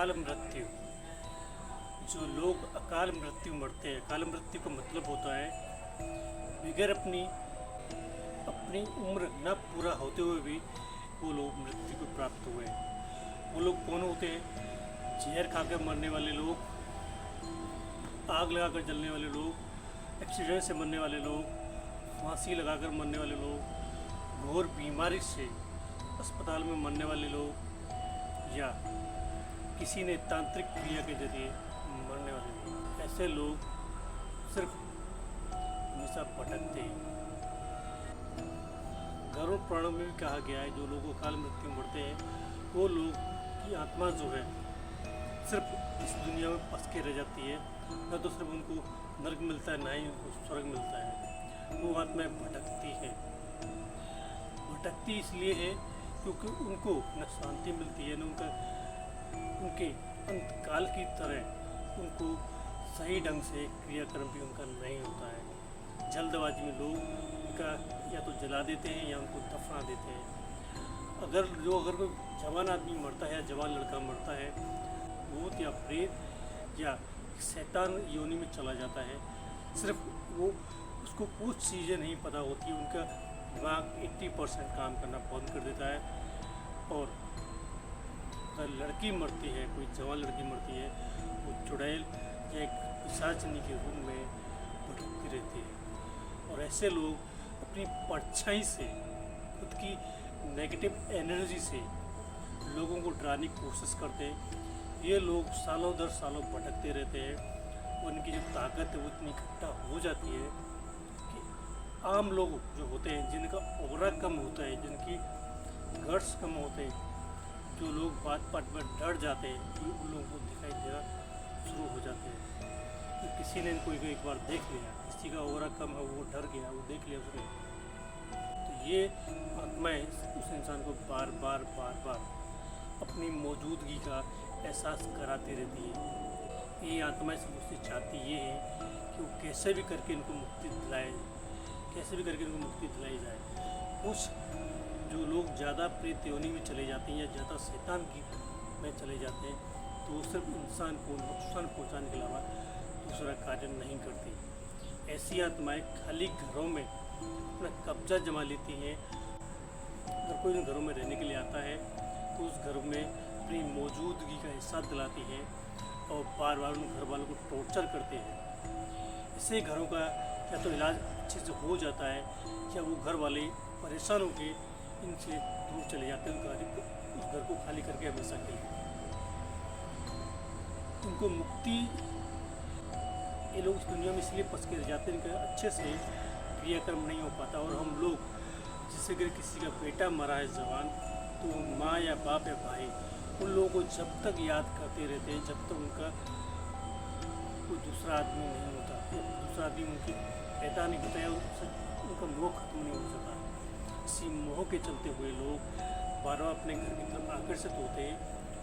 अकाल मृत्यु। जो लोग अकाल मृत्यु मरते हैं, अकाल मृत्यु का मतलब होता है बगैर अपनी अपनी उम्र न पूरा होते हुए भी वो लोग मृत्यु को प्राप्त हुए। वो लोग कौन होते हैं? जहर खाकर मरने वाले लोग, आग लगाकर जलने वाले लोग, एक्सीडेंट से मरने वाले लोग, फांसी लगाकर मरने वाले लोग, घोर बीमारी से अस्पताल में मरने वाले लोग, या किसी ने तांत्रिक क्रिया के जरिए मरने वाले लोग। ऐसे लोग सिर्फ हमेशा भटकते हैं। गरुड़ पुराणों में भी कहा गया है जो लोग अकाल मृत्यु मरते हैं वो लोग की आत्मा जो है सिर्फ इस दुनिया में फंस के रह जाती है। न तो सिर्फ उनको नर्क मिलता है, ना ही उनको स्वर्ग मिलता है। वो आत्माएं भटकती हैं। भटकती इसलिए है क्योंकि उनको न शांति मिलती है, न उनके अंतकाल की तरह उनको सही ढंग से क्रियाक्रम भी उनका नहीं होता है। जल्दबाजी में लोग उनका या तो जला देते हैं या उनको दफना देते हैं। अगर कोई जवान आदमी मरता है या जवान लड़का मरता है, भूत या प्रेत या शैतान योनि में चला जाता है। सिर्फ वो उसको कुछ चीज़ें नहीं पता होती, उनका दिमाग 80% काम करना बंद कर देता है। और अगर लड़की मरती है, कोई जवान लड़की मरती है, वो चुड़ैल या एक पिशाचनी के रूप में भटकती रहती है। और ऐसे लोग अपनी परछाई से, खुद की नेगेटिव एनर्जी से लोगों को डराने की कोशिश करते हैं। ये लोग सालों दर सालों भटकते रहते हैं। उनकी जो ताकत है वो इतनी इकट्ठा हो जाती है कि आम लोग जो होते हैं, जिनका ऑरा कम होता है, जिनकी गट्स कम होते हैं, जो लोग बात बात में डर जाते हैं, कि उन लोगों को दिखाई देना शुरू हो जाते हैं कि किसी ने इनको एक बार देख लिया, किसी का ऑरा कम है, वो डर गया, वो देख लिया उसने। तो ये आत्माएं उस इंसान को बार बार अपनी मौजूदगी का एहसास कराती रहती है। ये आत्माएं सब उससे चाहती ये है कि वो कैसे भी करके इनको मुक्ति दिलाए, कैसे भी करके इनको मुक्ति दिलाई जाए। कुछ जो लोग ज़्यादा प्रेत योनि में चले जाते हैं या ज़्यादा शैतान की में चले जाते हैं, तो वो सिर्फ इंसान को नुकसान पहुंचाने के अलावा दूसरा कार्य नहीं करती। ऐसी आत्माएं खाली घरों में अपना कब्जा जमा लेती हैं। अगर कोई घरों में रहने के लिए आता है तो उस घर में अपनी मौजूदगी का एहसास दिलाती है और बार बार उन घर वालों को टॉर्चर करते हैं। इससे घरों का या तो इलाज अच्छे से हो जाता है या वो घर वाले परेशान होकर इनसे दूर चले जाते हैं, उस घर को खाली करके हमेशा के लिए। उनको मुक्ति, ये लोग इस दुनिया में इसलिए फंस के रह जाते हैं, इनका अच्छे से क्रियाक्रम नहीं हो पाता। और हम लोग जिससे अगर किसी का बेटा मरा है जवान, तो माँ या बाप या भाई उन लोगों को जब तक याद करते रहते हैं जब तक उनका कोई दूसरा आदमी नहीं होता, दूसरा आदमी उनके पैदा नहीं होता है, उनका मोह खत्म नहीं हो सकता। इसी मोह के चलते हुए लोग बार बार अपने घर की तरफ आकर्षित होते हैं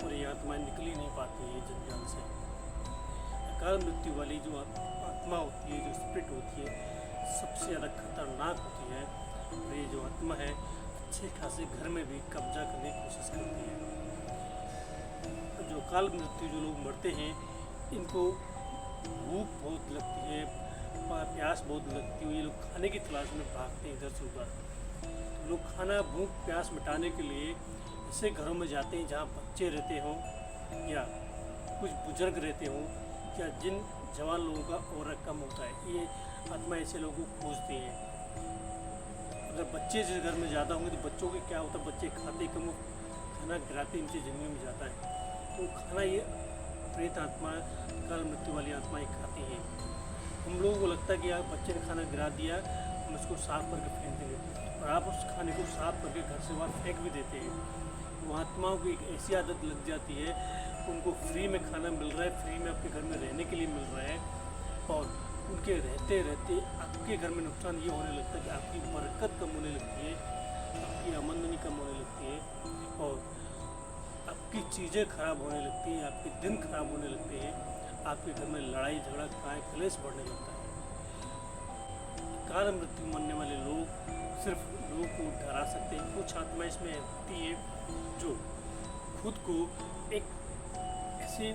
और ये आत्माएं निकल ही नहीं पाती है जंजाल से। अकाल मृत्यु वाली जो आत्मा होती है, जो स्पिरिट होती है, सबसे ज़्यादा खतरनाक होती है। और ये जो आत्मा है अच्छे खासे घर में भी कब्जा करने की कोशिश करती है। जो अकाल मृत्यु जो लोग मरते हैं, इनको भूख बहुत लगती है, प्यास बहुत लगती है। ये लोग खाने की तलाश में भागते हैं इधर से उधर। तो लोग खाना, भूख, प्यास मिटाने के लिए ऐसे घरों में जाते हैं जहाँ बच्चे रहते हों या कुछ बुजुर्ग रहते हों या जिन जवान लोगों का ऑरा कम होता है। ये आत्मा ऐसे लोगों को खोजती है। अगर बच्चे जिस घर में ज़्यादा होंगे तो बच्चों के क्या होता है, बच्चे खाते कम, खाना गिराते नीचे ज़मीन में जाता है। तो खाना ये प्रेत आत्मा, अकाल मृत्यु वाली आत्माएं खाती हैं। हम लोगों को लगता है कि यार बच्चे ने खाना गिरा दिया, हम इसको साफ़ करके फेंक देंगे, और आप उस खाने को साफ़ करके घर से बाहर फेंक भी देते हैं। वो आत्माओं की एक ऐसी आदत लग जाती है, उनको फ्री में खाना मिल रहा है, फ्री में आपके घर में रहने के लिए मिल रहा है, और उनके रहते रहते आपके घर में नुकसान ये होने लगता है कि आपकी बरकत कम होने लगती है, आपकी आमदनी कम होने लगती है, और आपकी चीज़ें खराब होने लगती हैं, आपके दिन खराब होने लगते हैं, आपके घर में लड़ाई झगड़ा, काय कलेश बढ़ने लगता है। अकाल मृत्यु मरने वाले लोग सिर्फ लोगों को डरा सकते हैं। कुछ आत्मा इसमें होती है जो खुद को एक ऐसे से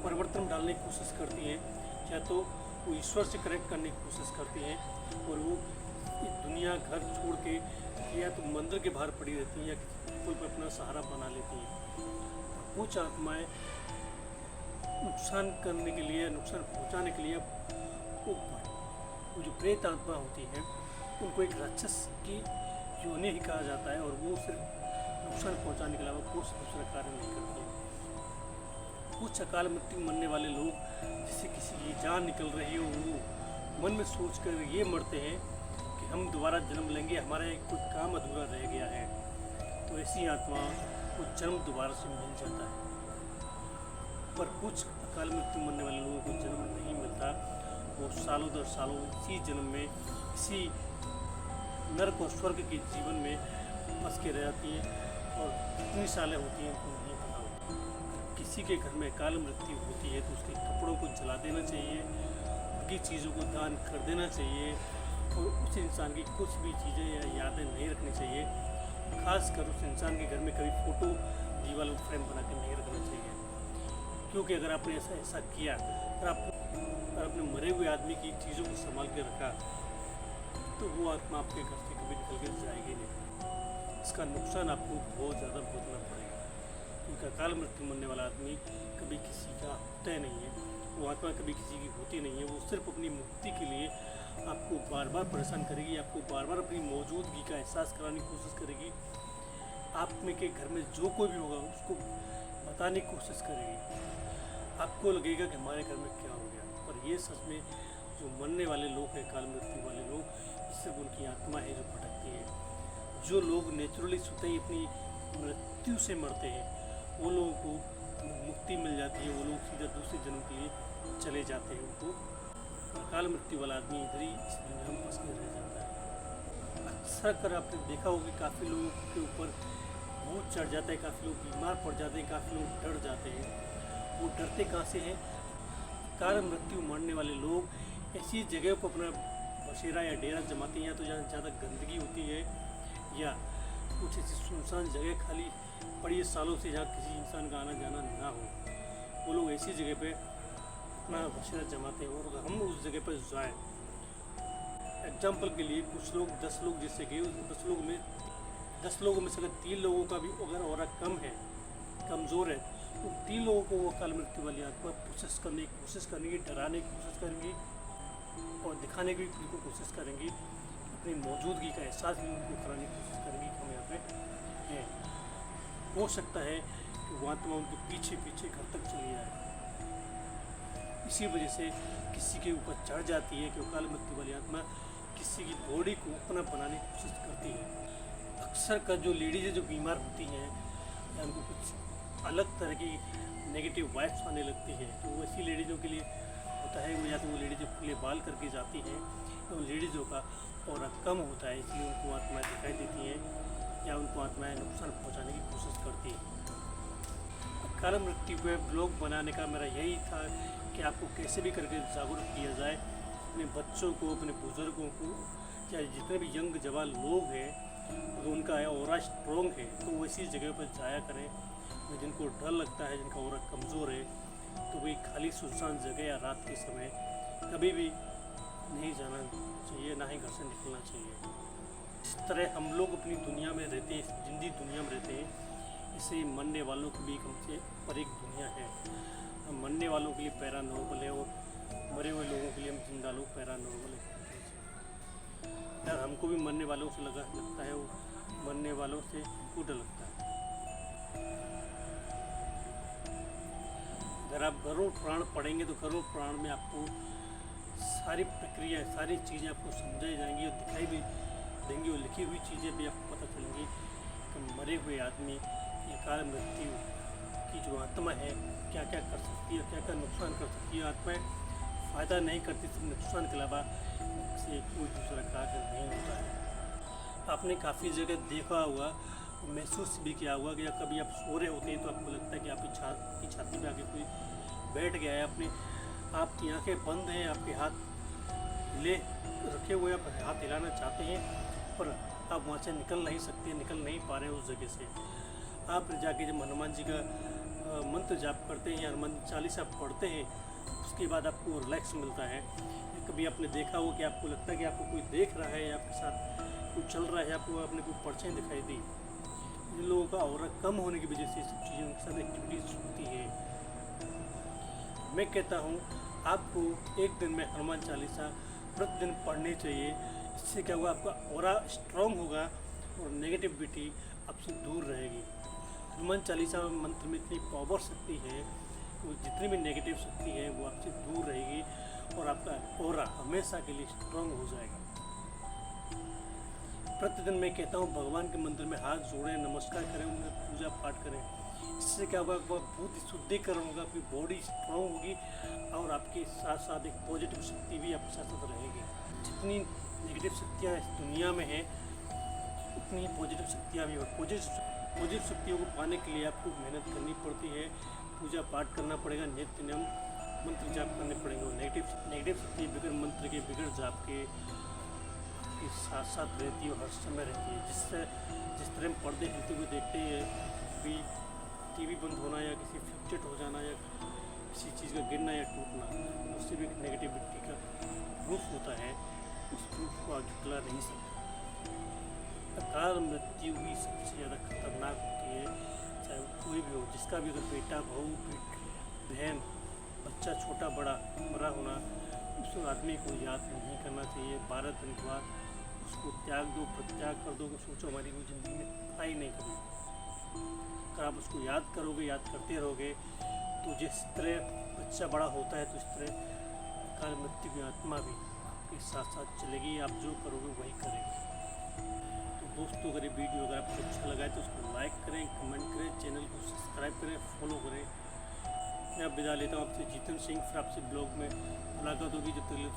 परिवर्तन डालने की कोशिश करती हैं, या तो वो ईश्वर से कनेक्ट करने की कोशिश करती हैं और वो ये दुनिया घर छोड़ के या तो मंदिर के बाहर पड़ी रहती हैं या पुल पर अपना सहारा बना लेती हैं। कुछ आत्माएं नुकसान करने के लिए, नुकसान पहुंचाने के लिए वो जो प्रेत आत्मा होती है उनको एक राक्षस की योनि ही कहा जाता है और वो सिर्फ नुकसान पहुंचाने के अलावा कुछ दूसरा कार्य नहीं करती। कुछ अकाल मृत्यु मरने वाले लोग जिससे किसी की जान निकल रही हो, वो मन में सोच कर ये मरते हैं कि हम दोबारा जन्म लेंगे, हमारा एक कोई काम अधूरा रह गया है, तो ऐसी आत्मा को जन्म दोबारा से मिल जाता है। पर कुछ अकाल मृत्यु मरने वाले लोगों को जन्म नहीं मिलता, वो सालों दर सालों इसी जन्म में इसी नरक और स्वर्ग के जीवन में फंस के रह जाती हैं और कितनी सालें होती हैं उनको नहीं पता होता। किसी के घर में अकाल मृत्यु होती है तो उसके कपड़ों को जला देना चाहिए, उनकी चीज़ों को दान कर देना चाहिए और उस इंसान की कुछ भी चीज़ें या यादें नहीं रखनी चाहिए। खासकर उस इंसान के घर में कभी फ़ोटो दीवार फ्रेम बना के नहीं रखना चाहिए, क्योंकि अगर आपने ऐसा किया, अगर आपने मरे हुए आदमी की चीज़ों को संभाल के रखा तो वो आत्मा आपके घर से कभी निकल के जाएगी नहीं। इसका नुकसान आपको बहुत ज़्यादा भुगतना पड़ेगा, क्योंकि अकाल मृत्यु मरने वाला आदमी कभी किसी का होता ही नहीं है, वो आत्मा कभी किसी की होती नहीं है। वो सिर्फ अपनी मुक्ति के लिए आपको बार बार परेशान करेगी, आपको बार बार अपनी मौजूदगी का एहसास कराने की कोशिश करेगी। आप में के घर में जो कोई भी होगा उसको बताने की कोशिश करेगी। आपको लगेगा कि हमारे घर में क्या हो गया, पर ये सच में जो मरने वाले लोग हैं, काल मृत्यु वाले लोग, सिर्फ उनकी आत्मा है जो भटकती है। जो लोग नेचुरली स्वतः ही अपनी मृत्यु से मरते हैं वो लोगों को मुक्ति मिल जाती है, वो लोग सीधा दूसरे जन्म के लिए चले जाते हैं। उनको अकाल मृत्यु वाला आदमी इधर ही इस दुनिया में फंस के रह जाता है। अक्सर कर आपने देखा होगा कि काफ़ी लोगों के ऊपर भूत चढ़ जाता है, काफ़ी लोग बीमार पड़ जाते हैं, काफ़ी लोग डर जाते हैं। वो डरते कहाँ से हैं? अकाल मृत्यु मरने वाले लोग ऐसी जगह को अपना बसेरा या डेरा जमाते हैं, या तो जहाँ ज़्यादा गंदगी होती है या कुछ ऐसी सुनसान जगह खाली पड़ी है सालों से जहाँ किसी इंसान का आना जाना ना हो, वो लोग ऐसी जगह पे अपना बसेरा जमाते हैं। और अगर हम उस जगह पर जाएँ, एग्जाम्पल के लिए कुछ लोग 10 लोग जैसे गए, 10 लोगों में से अगर 3 लोगों का भी अगर और कम है, कमज़ोर है, तो 3 लोगों को वो अकाल मृत्यु वाली आत्मा कोशिश करने की कोशिश करेंगी, डराने की कोशिश करेंगी और दिखाने की भी कोशिश करेंगी, अपनी मौजूदगी का एहसास भी उनको कराने की कोशिश करेंगी कि हम यहाँ पे हैं। हो सकता है कि वो आत्मा उनके पीछे पीछे घर तक चली आए। इसी वजह से किसी के ऊपर चढ़ जाती है कि अकाल मृत्यु वाली आत्मा किसी की बॉडी को अपना बनाने की कोशिश करती है। अक्सर का जो लेडीज़ जो बीमार होती हैं या उनको कुछ अलग तरह की नेगेटिव वाइब्स आने लगती है, तो वो ऐसी लेडीज़ों के लिए होता है, या तो वो लेडीज़ खुले बाल करके जाती हैं, तो लेडीज़ों का और कम होता है, इसलिए उनको आत्माएं दिखाई देती हैं या उनको आत्माएं नुकसान पहुंचाने की कोशिश करती हैं। अकाल मृत्यु पे ब्लॉग बनाने का मेरा यही था कि आपको कैसे भी करके जागरूक किया जाए, अपने बच्चों को, अपने बुज़ुर्गों को, या जितने भी यंग जवान लोग हैं तो उनका ऑरा स्ट्रॉन्ग है तो वो इसी जगह पर जाया करें। जिनको डर लगता है, जिनका ऑरा कमज़ोर है, तो वही खाली सुनसान जगह या रात के समय कभी भी नहीं जाना चाहिए, ना ही घर से निकलना चाहिए। जिस तरह हम लोग अपनी दुनिया में रहते हैं, जिंदी दुनिया में रहते हैं, इसे मरने वालों की भी हमसे पर एक दुनिया है। हम मरने वालों के लिए पैरानॉर्मल है और मरे हुए लोगों के लिए हम जिंदा लोग पैरानॉर्मल है। यार हमको भी मरने वालों से लगता है, वो मरने वालों से हमको डर लगता है। अगर आप घरों प्राण पढ़ेंगे तो घरों प्राण में आपको सारी प्रक्रिया, सारी चीज़ें आपको समझाई जाएंगी और दिखाई भी देंगी, और लिखी हुई चीज़ें भी आपको पता चलेंगी कि मरे हुए आदमी की अकाल मृत्यु की जो आत्मा है क्या क्या कर सकती है, क्या क्या नुकसान कर सकती है। आत्माएं फ़ायदा नहीं करती, सिर्फ नुकसान के अलावा से कोई दूसरा कार्य नहीं होता है। आपने काफ़ी जगह देखा होगा, महसूस भी किया होगा कि कभी आप सो रहे होते हैं तो आपको लगता है कि आपकी छाती पे आके कोई बैठ गया है, आपकी आंखें बंद हैं, आपके हाथ ले रखे हुए, आप हाथ हिलाना चाहते हैं पर आप वहाँ से निकल नहीं सकते, निकल नहीं पा रहे हैं उस जगह से। आप जाके जब हनुमान जी का मंत्र जाप करते हैं या हनुमान चालीसा पढ़ते हैं, उसके बाद आपको रिलैक्स मिलता है। कभी आपने देखा हो कि आपको लगता है कि आपको कोई देख रहा है या आपके साथ कोई चल रहा है, आपको अपने कोई परछाई दिखाई दी, इन लोगों का ऑरा कम होने की वजह से सब चीज़ें उनके साथ एक्टिविटीज़ होती है। मैं कहता हूँ आपको एक दिन में हनुमान चालीसा प्रतिदिन पढ़नी चाहिए। इससे क्या होगा, आपका ऑरा स्ट्रांग होगा और नेगेटिविटी आपसे दूर रहेगी। हनुमान चालीसा मंत्र में इतनी पावर शक्ति है, वो जितनी भी नेगेटिव शक्ति है वो आपसे दूर रहेगी और आपका ऑरा हमेशा के लिए स्ट्रांग हो जाएगा। प्रतिदिन मैं कहता हूँ भगवान के मंदिर में हाथ जोड़ें, नमस्कार करें, उनमें पूजा पाठ करें। इससे क्या होगा, बुद्धि शुद्धिकरण होगा, आपकी बॉडी स्ट्रांग होगी और आपके साथ साथ एक पॉजिटिव शक्ति भी आपके साथ साथ रहेगी। जितनी नेगेटिव शक्तियाँ इस दुनिया में हैं उतनी ही पॉजिटिव शक्तियाँ भी, और पॉजिटिव शक्तियों को पाने के लिए आपको मेहनत करनी पड़ती है, पूजा पाठ करना पड़ेगा, नित्य नियम मंत्र जाप करने पड़ेंगे। और नेगेटिव शक्ति बिगड़ मंत्र के, बिगड़ जाप के साथ साथ रहती है और हर समय रहती है। जिस तरह हम पर्दे हिलते हुए देखते हैं, कभी टीवी बंद होना या किसी फ्लक्चुएट हो जाना या किसी चीज़ का गिरना या टूटना, उससे भी एक नेगेटिविटी का प्रूफ होता है। उस प्रूफ को आप झुटला नहीं सकते। अकाल मृत्यु भी सबसे ज़्यादा खतरनाक होती है, चाहे कोई भी हो, जिसका भी, अगर बेटा, बहू, बहन, बच्चा, छोटा बड़ा मरा होना, उस आदमी को याद नहीं करना चाहिए। 12 दिन के बाद उसको त्याग दो, प्रत्याग कर दो, सोचो हमारी वो ज़िंदगी में था ही नहीं कभी। अगर आप उसको याद करोगे, याद करते रहोगे, तो जिस तरह बच्चा बड़ा होता है, तो इस तरह अकाल मृत्यु की आत्मा भी आपके साथ साथ चलेगी। आप जो करोगे वही करेगी। तो दोस्तों, अगर ये वीडियो अगर आपको अच्छा लगा है तो उसको लाइक करें, कमेंट करें, चैनल को सब्सक्राइब करें, फॉलो करें। मैं अब विदा लेता हूँ आपसे, जीतन सिंह। फिर आपसे ब्लॉग में मुलाकात होगी। जब तक के लिए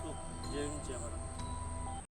जय हिंद, जय भारत।